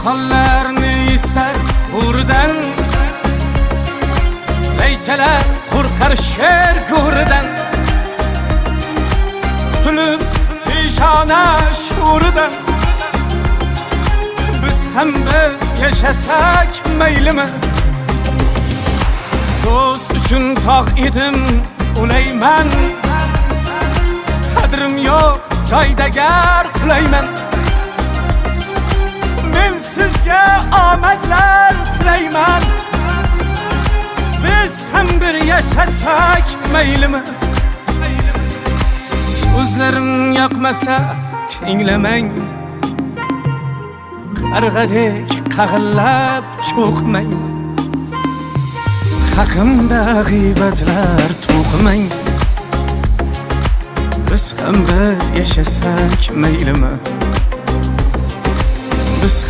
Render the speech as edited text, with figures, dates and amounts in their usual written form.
Qalqonlarni istar bo'ridan, laychalar qo'rqar sher go'ridan. Qutulib peshona sho'ridan, biz ham bir yashasak maylimi? Do'st uchun tog' edim ulayman, qadrim yo'q joyda gar qulayman. Men sizga omadlar tilayman, biz ham bir yashasak maylimi? So'zlarim yoqmasa tinglamang, qarg'adek qag'illab cho'qmang. Haqimda g'iybatlar to'qimang, biz ham bir yashasak maylimi? Biz